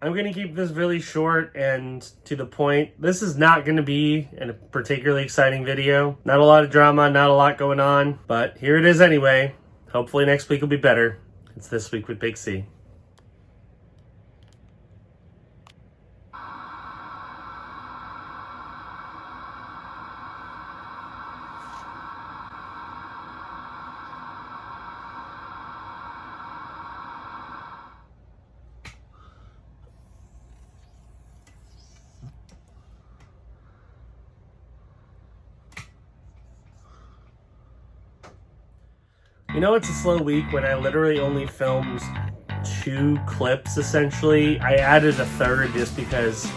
I'm going to keep this really short and to the point. This is not going to be a particularly exciting video. Not a lot of drama, not a lot going on, but here it is anyway. Hopefully next week will be better. It's This Week with BigC. You know, it's a slow week when I literally only filmed 2 clips, essentially. I added a third just because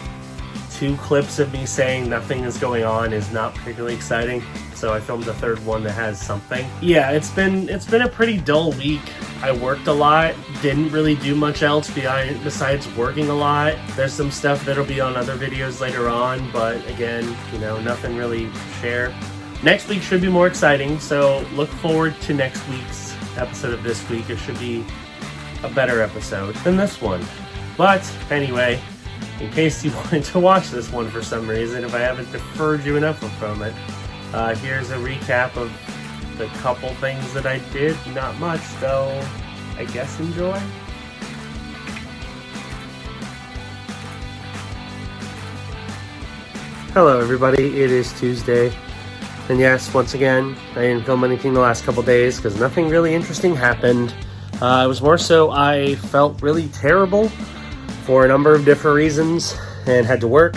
2 clips of me saying nothing is going on is not particularly exciting. So I filmed a third one that has something. Yeah, it's been a pretty dull week. I worked a lot, didn't really do much else besides working a lot. There's some stuff that'll be on other videos later on, but again, you know, nothing really to share. Next week should be more exciting, so look forward to next week's episode of This Week. It should be a better episode than this one. But anyway, in case you wanted to watch this one for some reason, if I haven't deferred you enough from it, here's a recap of the couple things that I did. Not much, though. I guess enjoy. Hello, everybody. It is Tuesday. And yes, once again, I didn't film anything the last couple days because nothing really interesting happened. It was more so I felt really terrible for a number of different reasons and had to work.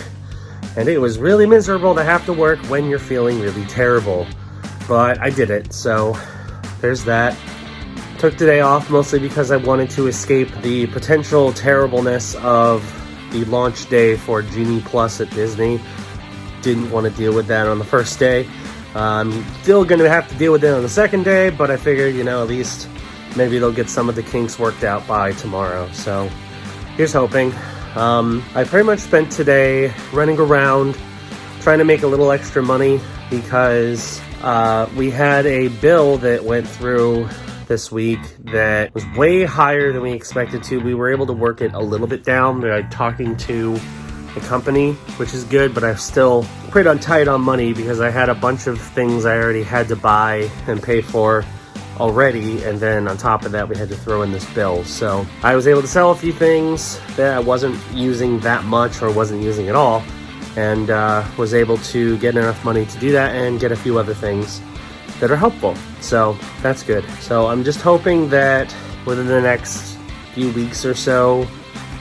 And it was really miserable to have to work when you're feeling really terrible. But I did it, so there's that. Took today off mostly because I wanted to escape the potential terribleness of the launch day for Genie Plus at Disney. Didn't want to deal with that on the first day. I'm still going to have to deal with it on the second day, but I figured, you know, at least maybe they'll get some of the kinks worked out by tomorrow. So here's hoping. I pretty much spent today running around trying to make a little extra money because we had a bill that went through this week that was way higher than we expected to. We were able to work it a little bit down by talking to the company, which is good, but I'm still pretty tight on money because I had a bunch of things I already had to buy and pay for already, and then on top of that we had to throw in this bill. So I was able to sell a few things that I wasn't using that much or wasn't using at all, and was able to get enough money to do that and get a few other things that are helpful. So that's good. So I'm just hoping that within the next few weeks or so,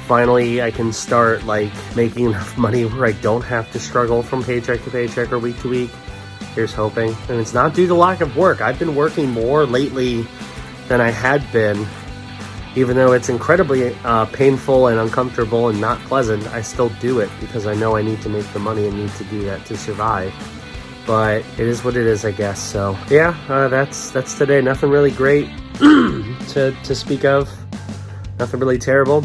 finally I can start like making enough money where I don't have to struggle from paycheck to paycheck or week to week. Here's hoping. And it's not due to lack of work. I've been working more lately than I had been. Even though it's incredibly painful and uncomfortable and not pleasant, I still do it because I know I need to make the money and need to do that to survive. But it is what it is, I guess. So yeah, that's today. Nothing really great to speak of. Nothing really terrible.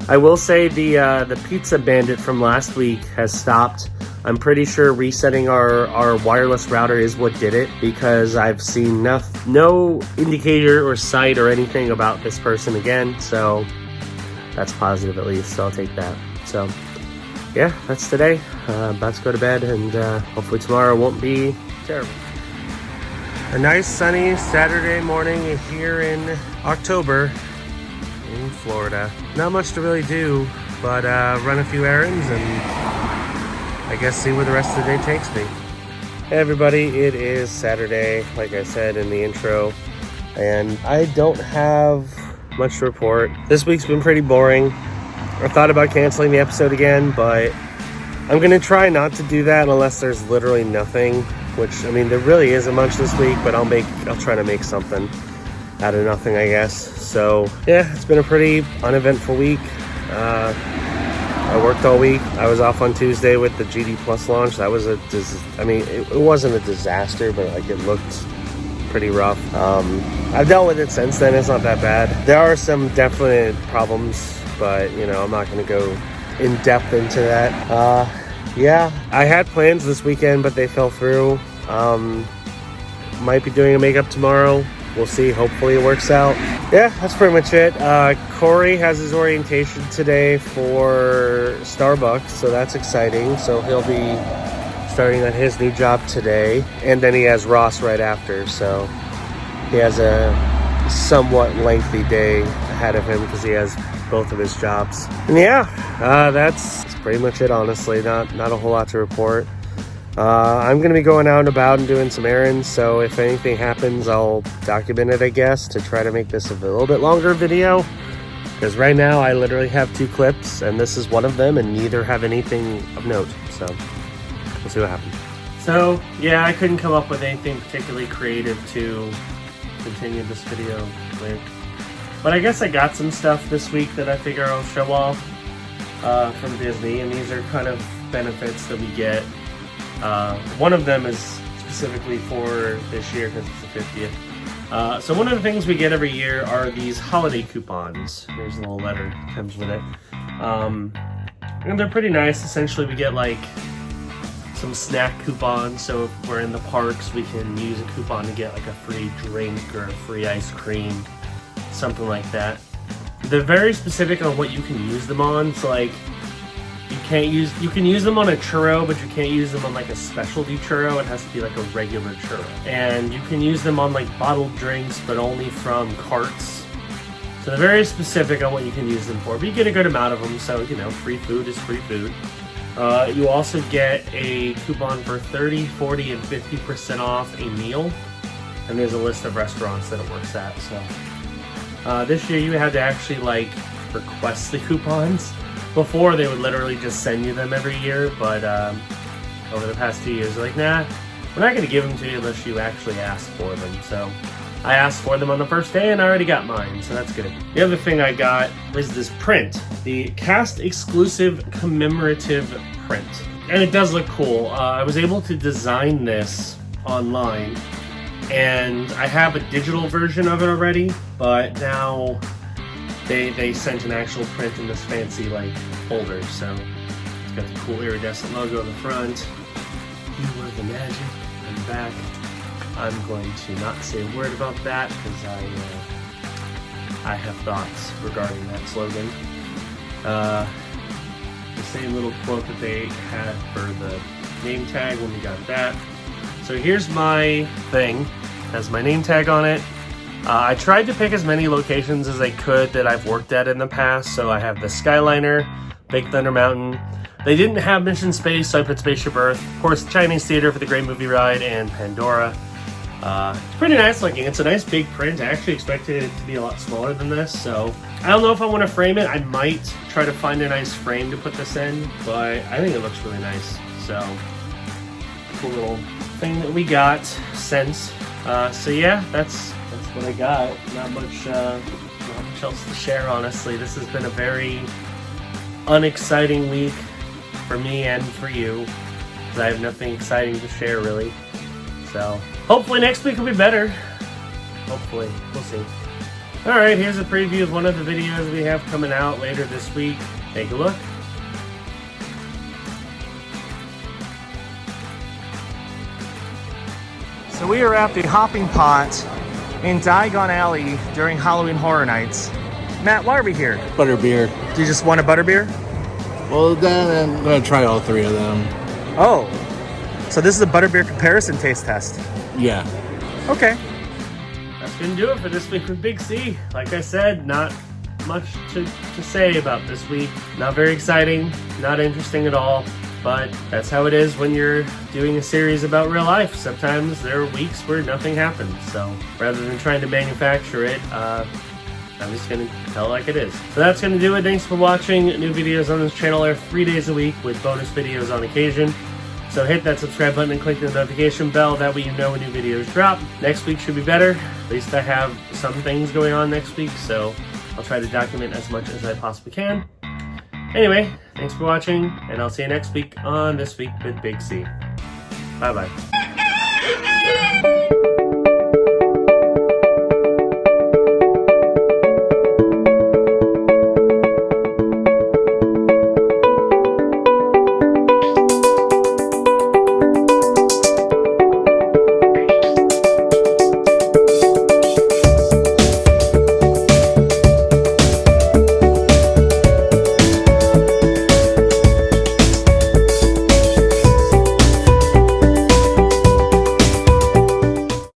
I will say the Pizza Bandit from last week has stopped. I'm pretty sure resetting our wireless router is what did it, because I've seen no indicator or site or anything about this person again, so that's positive at least, so I'll take that. So yeah, that's today. About to go to bed, and hopefully tomorrow won't be terrible. A nice sunny Saturday morning here in October in Florida. Not much to really do, but run a few errands and I guess see where the rest of the day takes me. Hey everybody, it is Saturday, like I said in the intro, and I don't have much to report. This week's been pretty boring. I thought about canceling the episode again, but I'm gonna try not to do that unless there's literally nothing, which, I mean, there really isn't much this week, but I'll try to make something out of nothing, I guess. So yeah, it's been a pretty uneventful week. I worked all week. I was off on Tuesday with the GD Plus launch. That was it wasn't a disaster, but like it looked pretty rough. I've dealt with it since then. It's not that bad. There are some definite problems, but you know, I'm not going to go in depth into that. Yeah, I had plans this weekend, but they fell through. Might be doing a makeup tomorrow. we'll see. Hopefully it works out. Yeah, that's pretty much it. Corey has his orientation today for Starbucks, so that's exciting. So he'll be starting on his new job today, and then he has Ross right after, so he has a somewhat lengthy day ahead of him because he has both of his jobs. And yeah, that's pretty much it, honestly. Not a whole lot to report. I'm gonna be going out and about and doing some errands, so if anything happens, I'll document it, I guess, to try to make this a little bit longer video, because right now I literally have 2 clips and this is one of them, and neither have anything of note, so we'll see what happens. So yeah, I couldn't come up with anything particularly creative to continue this video with, but I guess I got some stuff this week that I figure I'll show off from Disney, and these are kind of benefits that we get. One of them is specifically for this year because it's the 50th. So one of the things we get every year are these holiday coupons. Here's a little letter that comes with it. And they're pretty nice. Essentially, we get like some snack coupons. So if we're in the parks, we can use a coupon to get like a free drink or a free ice cream, something like that. They're very specific on what you can use them on. So like, you can use them on a churro, but you can't use them on like a specialty churro. It has to be like a regular churro. And you can use them on like bottled drinks, but only from carts. So they're very specific on what you can use them for, but you get a good amount of them. So, you know, free food is free food. You also get a coupon for 30, 40, and 50% off a meal. And there's a list of restaurants that it works at. So this year you had to actually like request the coupons. Before, they would literally just send you them every year, but over the past 2 years, they're like, nah, we're not going to give them to you unless you actually ask for them. So I asked for them on the first day, and I already got mine, so that's good. The other thing I got was this print, the cast exclusive commemorative print. And it does look cool. I was able to design this online, and I have a digital version of it already, but now they sent an actual print in this fancy like folder, so it's got the cool iridescent logo on the front. You were the magic on the back. I'm going to not say a word about that because I have thoughts regarding that slogan. The same little quote that they had for the name tag when we got that. So here's my thing. It has my name tag on it. I tried to pick as many locations as I could that I've worked at in the past. So I have the Skyliner, Big Thunder Mountain. They didn't have Mission Space, so I put Spaceship Earth. Of course, Chinese Theater for the Great Movie Ride, and Pandora. It's pretty nice looking. It's a nice big print. I actually expected it to be a lot smaller than this, so I don't know if I want to frame it. I might try to find a nice frame to put this in, but I think it looks really nice. So, cool little thing that we got since. So yeah, that's what I got. Not much else to share, honestly. This has been a very unexciting week for me and for you, because I have nothing exciting to share, really. So, hopefully next week will be better. Hopefully. We'll see. Alright, here's a preview of one of the videos we have coming out later this week. Take a look. So we are at the Hopping Pot in Diagon Alley during Halloween Horror Nights. Matt, why are we here? Butterbeer. Do you just want a butterbeer? Well, then I'm going to try all 3 of them. Oh. So this is a butterbeer comparison taste test. Yeah. Okay. That's going to do it for this week with BigC. Like I said, not much to say about this week. Not very exciting, not interesting at all. But that's how it is when you're doing a series about real life. Sometimes there are weeks where nothing happens. So rather than trying to manufacture it, I'm just going to tell it like it is. So that's going to do it. Thanks for watching. New videos on this channel are 3 days a week with bonus videos on occasion. So hit that subscribe button and click the notification bell. That way you know when new videos drop. Next week should be better. At least I have some things going on next week. So I'll try to document as much as I possibly can. Anyway, thanks for watching, and I'll see you next week on This Week with BigC. Bye-bye.